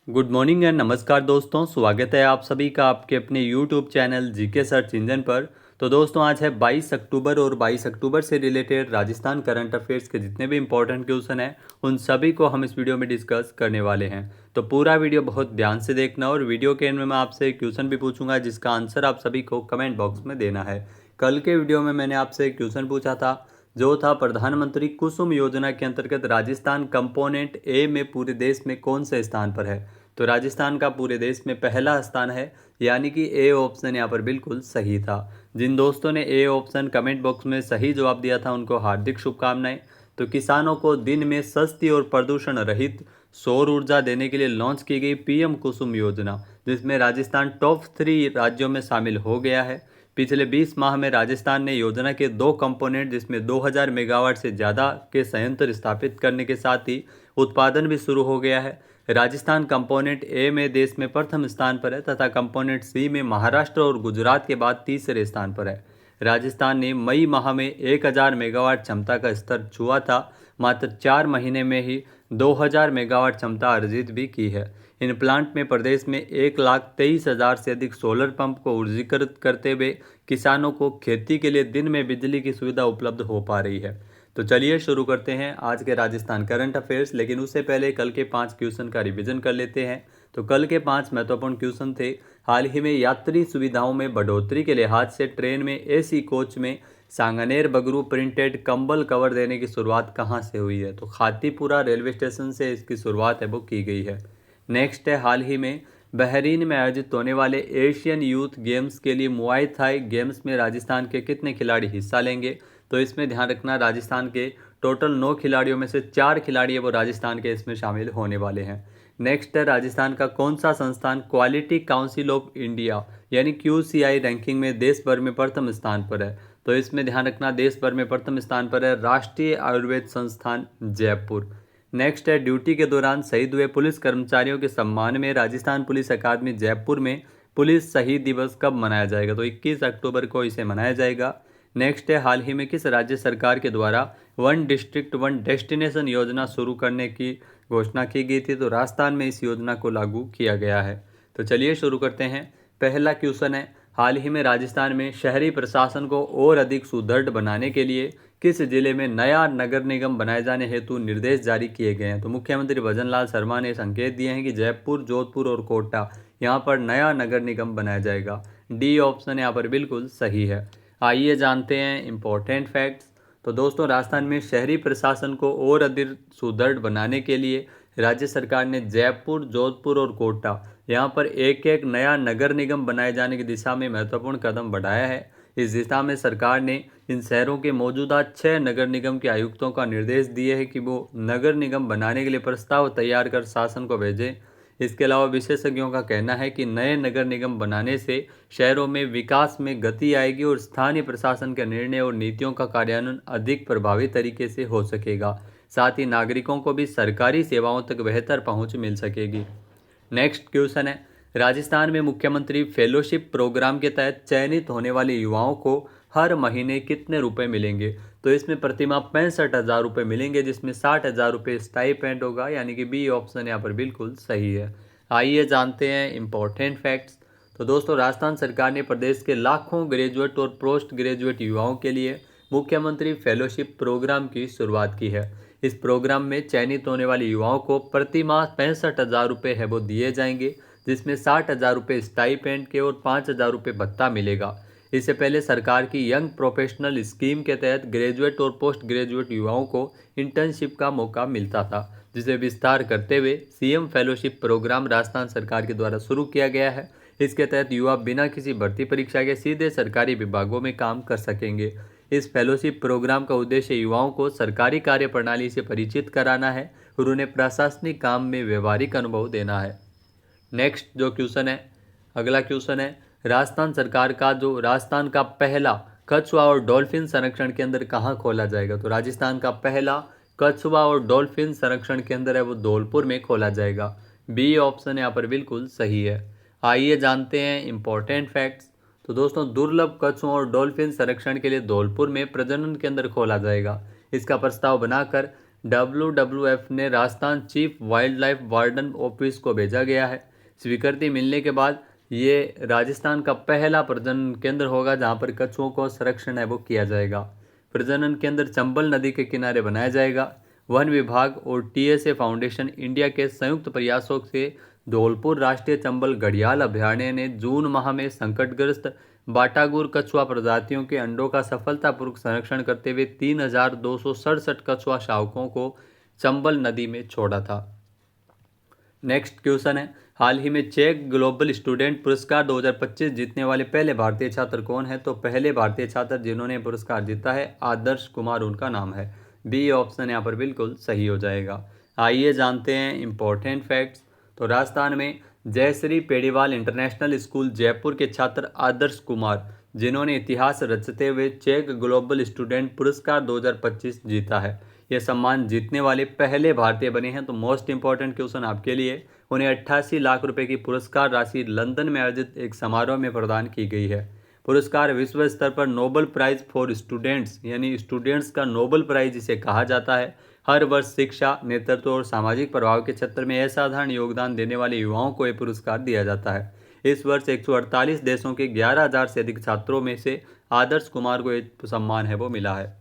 Good morning and नमस्कार दोस्तों, स्वागत है आप सभी का आपके अपने YouTube channel GK search engine पर। तो दोस्तों आज है 22 अक्टूबर और 22 अक्टूबर से रिलेटेड राजस्थान करंट अफेयर्स के जितने भी इंपॉर्टेंट क्वेश्चन हैं उन सभी को हम इस वीडियो में डिस्कस करने वाले हैं। तो पूरा वीडियो बहुत ध्यान से देखना और वीडियो के एंड में मैं आपसे एक क्वेश्चन भी पूछूंगा जिसका आंसर आप सभी को कमेंट बॉक्स में देना है। कल के वीडियो में मैंने आपसे एक क्वेश्चन पूछा था जो था प्रधानमंत्री कुसुम योजना के अंतर्गत राजस्थान कंपोनेंट ए में पूरे देश में कौन से स्थान पर है। तो राजस्थान का पूरे देश में पहला स्थान है, यानी कि ए ऑप्शन यहाँ पर बिल्कुल सही था। जिन दोस्तों ने ए ऑप्शन कमेंट बॉक्स में सही जवाब दिया था उनको हार्दिक शुभकामनाएं। तो किसानों को दिन में सस्ती और प्रदूषण रहित सौर ऊर्जा देने के लिए लॉन्च की गई पीएम कुसुम योजना, जिसमें राजस्थान टॉप 3 राज्यों में शामिल हो गया है। पिछले 20 माह में राजस्थान ने योजना के 2 कंपोनेंट जिसमें 2000 मेगावाट से ज़्यादा के संयंत्र स्थापित करने के साथ ही उत्पादन भी शुरू हो गया है। राजस्थान कंपोनेंट ए में देश में प्रथम स्थान पर है तथा कंपोनेंट सी में महाराष्ट्र और गुजरात के बाद तीसरे स्थान पर है। राजस्थान ने मई माह में 1000 मेगावाट क्षमता का स्तर छुआ था। मात्र 4 महीने में ही 2000 मेगावाट क्षमता अर्जित भी की है। इन प्लांट में प्रदेश में 1,23,000 से अधिक सोलर पंप को ऊर्जीकृत करते हुए किसानों को खेती के लिए दिन में बिजली की सुविधा उपलब्ध हो पा रही है। तो चलिए शुरू करते हैं आज के राजस्थान करंट अफेयर्स, लेकिन उससे पहले कल के 5 क्वेश्चन का रिवीजन कर लेते हैं। तो कल के 5 महत्वपूर्ण क्वेश्चन थे। हाल ही में यात्री सुविधाओं में बढ़ोतरी के लिहाज से ट्रेन में एसी कोच में सांगनेर बगरू प्रिंटेड कंबल कवर देने की शुरुआत कहाँ से हुई है। तो खातीपुरा रेलवे स्टेशन से इसकी शुरुआत है वो की गई है। नेक्स्ट है, हाल ही में बहरीन में आयोजित होने वाले एशियन यूथ गेम्स के लिए मुआई थाई गेम्स में राजस्थान के कितने खिलाड़ी हिस्सा लेंगे। तो इसमें ध्यान रखना, राजस्थान के टोटल 9 खिलाड़ियों में से 4 खिलाड़ी है वो राजस्थान के इसमें शामिल होने वाले हैं। नेक्स्ट है, राजस्थान का कौन सा संस्थान क्वालिटी काउंसिल ऑफ इंडिया यानी QCI रैंकिंग में देश भर में प्रथम स्थान पर है। तो इसमें ध्यान रखना, देश भर में प्रथम स्थान पर है राष्ट्रीय आयुर्वेद संस्थान जयपुर। नेक्स्ट है, ड्यूटी के दौरान शहीद हुए पुलिस कर्मचारियों के सम्मान में राजस्थान पुलिस अकादमी जयपुर में पुलिस शहीद दिवस कब मनाया जाएगा। तो 21 अक्टूबर को इसे मनाया जाएगा। नेक्स्ट है, हाल ही में किस राज्य सरकार के द्वारा वन डिस्ट्रिक्ट वन डेस्टिनेशन योजना शुरू करने की घोषणा की गई थी। तो राजस्थान में इस योजना को लागू किया गया है। तो चलिए शुरू करते हैं। पहला क्वेश्चन है, हाल ही में राजस्थान में शहरी प्रशासन को और अधिक सुदृढ़ बनाने के लिए किस जिले में नया नगर निगम बनाए जाने हेतु निर्देश जारी किए गए हैं। तो मुख्यमंत्री भजन लाल शर्मा ने संकेत दिए हैं कि जयपुर, जोधपुर और कोटा यहाँ पर नया नगर निगम बनाया जाएगा। डी ऑप्शन यहाँ पर बिल्कुल सही है। आइए जानते हैं इम्पोर्टेंट फैक्ट्स। तो दोस्तों, राजस्थान में शहरी प्रशासन को और अधिक सुदृढ़ बनाने के लिए राज्य सरकार ने जयपुर, जोधपुर और कोटा यहाँ पर एक एक नया नगर निगम बनाए जाने की दिशा में महत्वपूर्ण कदम बढ़ाया है। इस दिशा में सरकार ने इन शहरों के मौजूदा 6 नगर निगम के आयुक्तों का निर्देश दिए है कि वो नगर निगम बनाने के लिए प्रस्ताव तैयार कर शासन को भेजें। इसके अलावा विशेषज्ञों का कहना है कि नए नगर निगम बनाने से शहरों में विकास में गति आएगी और स्थानीय प्रशासन के निर्णय और नीतियों का कार्यान्वयन अधिक प्रभावी तरीके से हो सकेगा। साथ ही नागरिकों को भी सरकारी सेवाओं तक बेहतर पहुंच मिल सकेगी। नेक्स्ट क्वेश्चन है, राजस्थान में मुख्यमंत्री फेलोशिप प्रोग्राम के तहत चयनित होने वाले युवाओं को हर महीने कितने रुपए मिलेंगे। तो इसमें प्रतिमाह 65,000 रुपये मिलेंगे, जिसमें 60,000 रुपये स्टाइपेंड होगा, यानी कि बी ऑप्शन यहाँ पर बिल्कुल सही है। आइए जानते हैं इम्पोर्टेंट फैक्ट्स। तो दोस्तों, राजस्थान सरकार ने प्रदेश के लाखों ग्रेजुएट और पोस्ट ग्रेजुएट युवाओं के लिए मुख्यमंत्री फेलोशिप प्रोग्राम की शुरुआत की है। इस प्रोग्राम में चयनित होने वाले युवाओं को प्रति माह 65,000 रुपये है वो दिए जाएंगे, जिसमें 60,000 रुपये स्टाइपेंड के और 5,000 रुपये भत्ता मिलेगा। इससे पहले सरकार की यंग प्रोफेशनल स्कीम के तहत ग्रेजुएट और पोस्ट ग्रेजुएट युवाओं को इंटर्नशिप का मौका मिलता था, जिसे विस्तार करते हुए सीएम फेलोशिप प्रोग्राम राजस्थान सरकार के द्वारा शुरू किया गया है। इसके तहत युवा बिना किसी भर्ती परीक्षा के सीधे सरकारी विभागों में काम कर सकेंगे। इस फेलोशिप प्रोग्राम का उद्देश्य युवाओं को सरकारी कार्य प्रणाली से परिचित कराना है और उन्हें प्रशासनिक काम में व्यवहारिक अनुभव देना है। नेक्स्ट जो क्वेश्चन है, अगला क्वेश्चन है, राजस्थान का पहला कछुआ और डॉल्फिन संरक्षण केंद्र कहाँ खोला जाएगा। तो राजस्थान का पहला कछुआ और डॉल्फिन संरक्षण केंद्र है वो धौलपुर में खोला जाएगा। बी ऑप्शन यहाँ पर बिल्कुल सही है। आइए जानते हैं इम्पोर्टेंट फैक्ट्स। तो दोस्तों, दुर्लभ कछुओं और डॉल्फिन संरक्षण के लिए धौलपुर में प्रजनन केंद्र खोला जाएगा। इसका प्रस्ताव बनाकर WWF ने Rajasthan chief wild life warden office को भेजा गया है। स्वीकृति मिलने के बाद ये राजस्थान का पहला प्रजनन केंद्र होगा जहां पर कछुओं को संरक्षण है वो किया जाएगा। प्रजनन केंद्र चंबल नदी के किनारे बनाया जाएगा। वन विभाग और TSA फाउंडेशन इंडिया के संयुक्त प्रयासों से धौलपुर राष्ट्रीय चंबल घड़ियाल अभयारण्य ने जून माह में संकटग्रस्त बाटागुर कछुआ प्रजातियों के अंडों का सफलतापूर्वक संरक्षण करते हुए 3,267 कछुआ शावकों को चंबल नदी में छोड़ा था। नेक्स्ट क्वेश्चन है, हाल ही में चेक ग्लोबल स्टूडेंट पुरस्कार 2025 जीतने वाले पहले भारतीय छात्र कौन है? तो पहले भारतीय छात्र जिन्होंने पुरस्कार जीता है आदर्श कुमार, उनका नाम है। बी ऑप्शन यहाँ पर बिल्कुल सही हो जाएगा। आइए जानते हैं इंपॉर्टेंट फैक्ट्स। तो राजस्थान में जयश्री पेड़ीवाल इंटरनेशनल स्कूल जयपुर के छात्र आदर्श कुमार, जिन्होंने इतिहास रचते हुए चेक ग्लोबल स्टूडेंट पुरस्कार 2025 जीता है, यह सम्मान जीतने वाले पहले भारतीय बने हैं। तो मोस्ट इंपॉर्टेंट क्वेश्चन आपके लिए, उन्हें 88 लाख रुपए की पुरस्कार राशि लंदन में आयोजित एक समारोह में प्रदान की गई है। पुरस्कार विश्व स्तर पर नोबेल प्राइज फॉर स्टूडेंट्स, यानी स्टूडेंट्स का नोबेल प्राइज इसे कहा जाता है। हर वर्ष शिक्षा, नेतृत्व और सामाजिक प्रभाव के क्षेत्र में असाधारण योगदान देने वाले युवाओं को यह पुरस्कार दिया जाता है। इस वर्ष 148 देशों के 11,000 से अधिक छात्रों में से आदर्श कुमार को यह सम्मान है वो मिला है।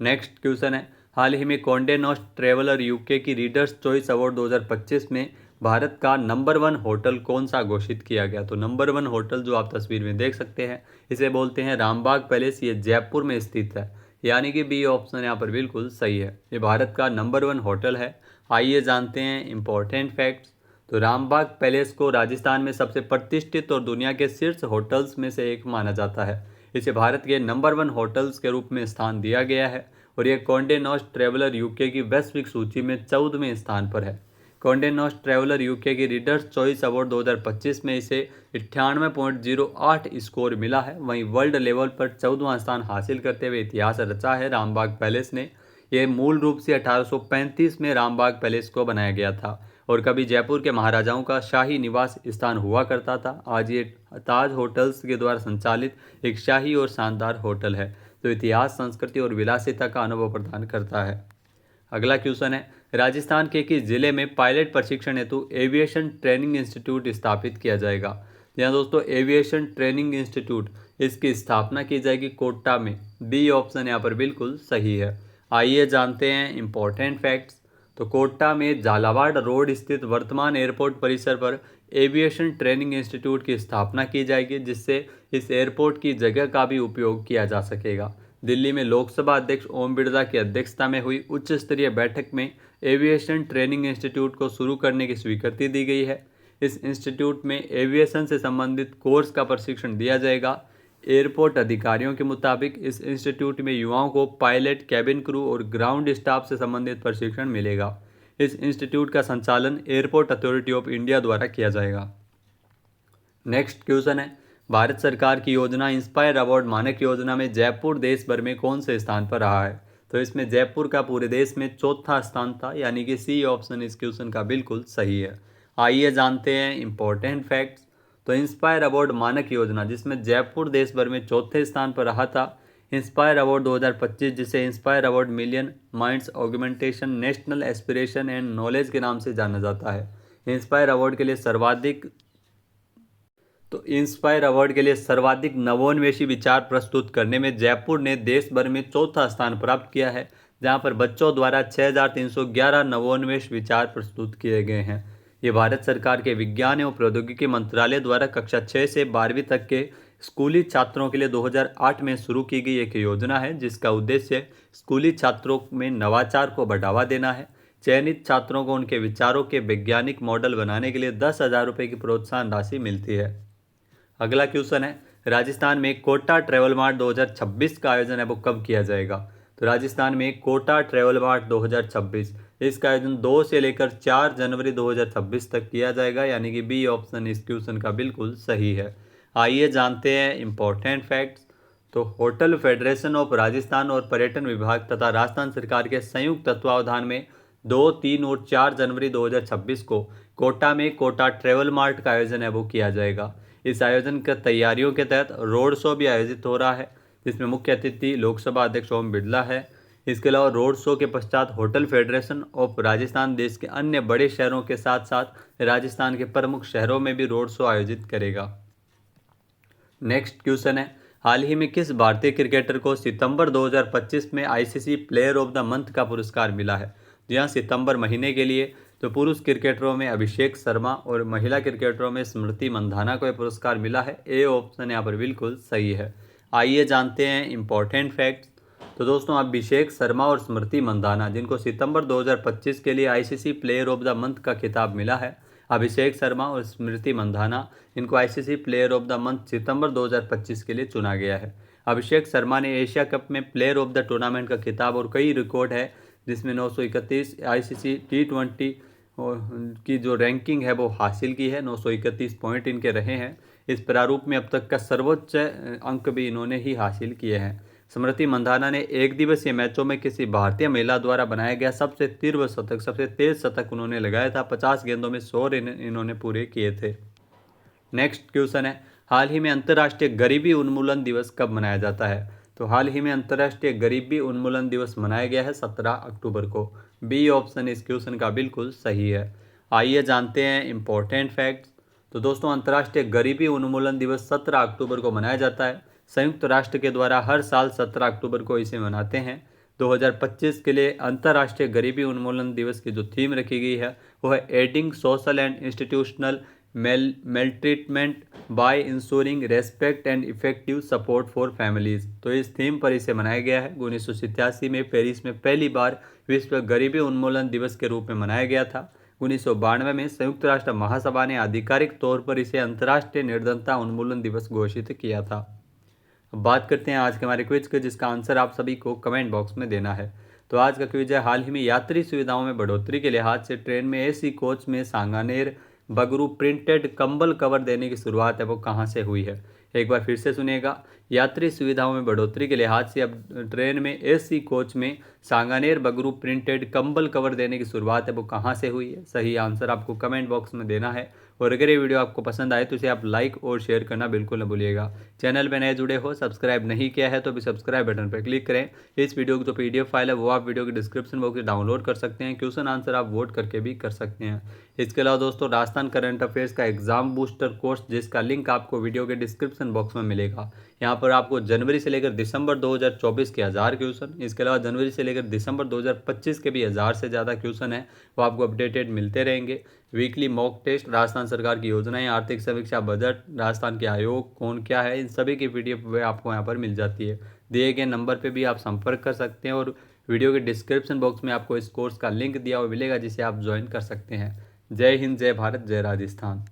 नेक्स्ट क्वेश्चन है, हाल ही में कॉन्डे नॉस्ट ट्रैवलर UK की रीडर्स चॉइस अवार्ड 2025 में भारत का नंबर 1 होटल कौन सा घोषित किया गया? तो नंबर 1 होटल जो आप तस्वीर में देख सकते हैं, इसे बोलते हैं रामबाग पैलेस। ये जयपुर में स्थित है, यानी कि बी ऑप्शन यहाँ पर बिल्कुल सही है। ये भारत का नंबर 1 होटल है। आइए जानते हैं इंपॉर्टेंट फैक्ट्स। तो रामबाग पैलेस को राजस्थान में सबसे प्रतिष्ठित और दुनिया के शीर्ष होटल्स में से एक माना जाता है। इसे भारत के नंबर 1 होटल्स के रूप में स्थान दिया गया है और यह कॉन्डे नॉस्ट ट्रैवलर UK की वैश्विक सूची में 14वें स्थान पर है। कॉन्डे नॉस्ट ट्रैवलर UK की रीडर्स चॉइस अवार्ड 2025 में इसे 98.08 स्कोर मिला है। वहीं वर्ल्ड लेवल पर 14वां स्थान हासिल करते हुए इतिहास रचा है रामबाग पैलेस ने। यह मूल रूप से 1835 में रामबाग पैलेस को बनाया गया था और कभी जयपुर के महाराजाओं का शाही निवास स्थान हुआ करता था। आज ये ताज होटल्स के द्वारा संचालित एक शाही और शानदार होटल है जो इतिहास, संस्कृति और विलासिता का अनुभव प्रदान करता है। अगला क्वेश्चन है, राजस्थान के किस जिले में पायलट प्रशिक्षण हेतु एविएशन ट्रेनिंग इंस्टीट्यूट स्थापित किया जाएगा? यहाँ दोस्तों एविएशन ट्रेनिंग इंस्टीट्यूट, इसकी स्थापना की जाएगी कोटा में। बी ऑप्शन यहाँ पर बिल्कुल सही है। आइए जानते हैं इंपॉर्टेंट फैक्ट्स। तो कोटा में झालावाड़ रोड स्थित वर्तमान एयरपोर्ट परिसर पर एविएशन ट्रेनिंग इंस्टीट्यूट की स्थापना की जाएगी, जिससे इस एयरपोर्ट की जगह का भी उपयोग किया जा सकेगा। दिल्ली में लोकसभा अध्यक्ष ओम बिरला की अध्यक्षता में हुई उच्च स्तरीय बैठक में एविएशन ट्रेनिंग इंस्टीट्यूट को शुरू करने की स्वीकृति दी गई है। इस इंस्टीट्यूट में एविएशन से संबंधित कोर्स का प्रशिक्षण दिया जाएगा। एयरपोर्ट अधिकारियों के मुताबिक इस इंस्टीट्यूट में युवाओं को पायलट, कैबिन क्रू और ग्राउंड स्टाफ से संबंधित प्रशिक्षण मिलेगा। इस इंस्टीट्यूट का संचालन एयरपोर्ट अथॉरिटी ऑफ इंडिया द्वारा किया जाएगा। नेक्स्ट क्वेश्चन है, भारत सरकार की योजना इंस्पायर अवार्ड मानक योजना में जयपुर देश भर में कौन से स्थान पर रहा है? तो इसमें जयपुर का पूरे देश में 4था स्थान था, यानी कि सी ऑप्शन इस क्वेश्चन का बिल्कुल सही है। आइए जानते हैं इंपॉर्टेंट फैक्ट्स। तो इंस्पायर अवार्ड मानक योजना, जिसमें जयपुर देश भर में 4थे स्थान पर रहा था। इंस्पायर अवार्ड 2025, जिसे inspire award million minds augmentation national aspiration and knowledge के नाम से जाना जाता है। इंस्पायर अवार्ड के लिए सर्वाधिक नवोन्मेषी विचार प्रस्तुत करने में जयपुर ने देश भर में 4था स्थान प्राप्त किया है, जहां पर बच्चों द्वारा 6,311 नवोन्मेष विचार प्रस्तुत किए गए हैं। ये भारत सरकार के विज्ञान एवं प्रौद्योगिकी मंत्रालय द्वारा कक्षा 6 से 12वीं तक के स्कूली छात्रों के लिए 2008 में शुरू की गई एक योजना है, जिसका उद्देश्य स्कूली छात्रों में नवाचार को बढ़ावा देना है। चयनित छात्रों को उनके विचारों के वैज्ञानिक मॉडल बनाने के लिए 10,000 रुपये की प्रोत्साहन राशि मिलती है। अगला क्वेश्चन है, राजस्थान में कोटा ट्रैवल मार्ट 2026 का आयोजन है वो कब किया जाएगा? तो राजस्थान में कोटा ट्रैवल मार्ट 2026, इसका आयोजन 2 से लेकर 4 जनवरी 2026 तक किया जाएगा, यानी कि बी ऑप्शन इस क्वेश्चन का बिल्कुल सही है। आइए जानते हैं इंपॉर्टेंट फैक्ट्स। तो होटल फेडरेशन ऑफ राजस्थान और पर्यटन विभाग तथा राजस्थान सरकार के संयुक्त तत्वावधान में 2, 3 और 4 जनवरी 2026 को कोटा में कोटा ट्रैवल मार्ट का आयोजन है वो किया जाएगा। इस आयोजन की तैयारियों के तहत रोड शो भी आयोजित हो रहा है, जिसमें मुख्य अतिथि लोकसभा अध्यक्ष ओम बिरला है। इसके अलावा रोड शो के पश्चात होटल फेडरेशन ऑफ राजस्थान देश के अन्य बड़े शहरों के साथ साथ राजस्थान के प्रमुख शहरों में भी रोड शो आयोजित करेगा। नेक्स्ट क्वेश्चन है, हाल ही में किस भारतीय क्रिकेटर को सितंबर 2025 में ICC player of the month का पुरस्कार मिला है? जहाँ सितंबर महीने के लिए तो पुरुष क्रिकेटरों में अभिषेक शर्मा और महिला क्रिकेटरों में स्मृति मंधाना को यह पुरस्कार मिला है। ए ऑप्शन यहाँ पर बिल्कुल सही है। आइए जानते हैं इंपॉर्टेंट फैक्ट्स। तो दोस्तों अभिषेक शर्मा और स्मृति मंधाना जिनको सितंबर 2025 के लिए ICC player of the month का खिताब मिला है, अभिषेक शर्मा और स्मृति मंधाना इनको ICC player of the month सितंबर 2025 के लिए चुना गया है। अभिषेक शर्मा ने एशिया कप में प्लेयर ऑफ द टूर्नामेंट का खिताब और कई रिकॉर्ड है जिसमें 931 आईसीसी T20 की जो रैंकिंग है वो हासिल की है। 931 पॉइंट इनके रहे हैं। इस प्रारूप में अब तक का सर्वोच्च अंक भी इन्होंने ही हासिल किए हैं। स्मृति मंधाना ने एक दिवसीय मैचों में किसी भारतीय महिला द्वारा बनाया गया सबसे तीव्र शतक, सबसे तेज शतक उन्होंने लगाया था। 50 गेंदों में 100 रन इन्होंने पूरे किए थे। नेक्स्ट क्वेश्चन है, हाल ही में अंतर्राष्ट्रीय गरीबी उन्मूलन दिवस कब मनाया जाता है? तो हाल ही में अंतर्राष्ट्रीय गरीबी उन्मूलन दिवस मनाया गया है 17 अक्टूबर को। बी ऑप्शन इस क्वेश्चन का बिल्कुल सही है। आइए जानते हैं इंपॉर्टेंट फैक्ट्स। तो दोस्तों अंतर्राष्ट्रीय गरीबी उन्मूलन दिवस 17 अक्टूबर को मनाया जाता है। संयुक्त राष्ट्र के द्वारा हर साल 17 अक्टूबर को इसे मनाते हैं। 2025 के लिए अंतर्राष्ट्रीय गरीबी उन्मूलन दिवस की जो थीम रखी गई है वो है ending social and institutional maltreatment by ensuring respect and effective support for families. तो इस थीम पर इसे मनाया गया है। 1987 में पेरिस में पहली बार विश्व गरीबी उन्मूलन दिवस के रूप में मनाया गया था। 1992 में संयुक्त राष्ट्र महासभा ने आधिकारिक तौर पर इसे अंतर्राष्ट्रीय निर्धनता उन्मूलन दिवस घोषित किया था। अब बात करते हैं आज के हमारे क्विज के, जिसका आंसर आप सभी को कमेंट बॉक्स में देना है। तो आज का क्विज है, हाल ही में यात्री सुविधाओं में बढ़ोतरी के लिहाज से ट्रेन में एसी कोच में सांगानेर बगरू प्रिंटेड कंबल कवर देने की शुरुआत है वो कहाँ से हुई है? एक बार फिर से सुनिएगा। यात्री सुविधाओं में बढ़ोतरी के लिहाज से अब ट्रेन में एसी कोच में सांगानेर बगरू प्रिंटेड कंबल कवर देने की शुरुआत है वो कहाँ से हुई है? सही आंसर आपको कमेंट बॉक्स में देना है। और अगर ये वीडियो आपको पसंद आए तो इसे आप लाइक और शेयर करना बिल्कुल न भूलिएगा। चैनल में नए जुड़े हो, सब्सक्राइब नहीं किया है तो भी सब्सक्राइब बटन पर क्लिक करें। इस वीडियो की जो पीडीएफ फाइल है वो आप वीडियो के डिस्क्रिप्शन बॉक्स में डाउनलोड कर सकते हैं। क्वेश्चन आंसर आप वोट करके भी कर सकते हैं। इसके अलावा दोस्तों राजस्थान करंट अफेयर्स का एग्जाम बूस्टर कोर्स, जिसका लिंक आपको वीडियो के डिस्क्रिप्शन बॉक्स में मिलेगा। यहाँ पर आपको जनवरी से लेकर दिसंबर 2024 के 1000 क्वेश्चन, इसके अलावा जनवरी से लेकर दिसंबर 2025 के भी 1000 से ज़्यादा क्वेश्चन है वो आपको अपडेटेड मिलते रहेंगे। वीकली मॉक टेस्ट, राजस्थान सरकार की योजनाएं, आर्थिक समीक्षा, बजट, राजस्थान के आयोग कौन क्या है, इन सभी की पीडीएफ आपको यहाँ पर मिल जाती है। दिए गए नंबर पर भी आप संपर्क कर सकते हैं और वीडियो के डिस्क्रिप्शन बॉक्स में आपको इस कोर्स का लिंक दिया हुआ मिलेगा जिसे आप ज्वाइन कर सकते हैं। जय हिंद, जय भारत, जय राजस्थान।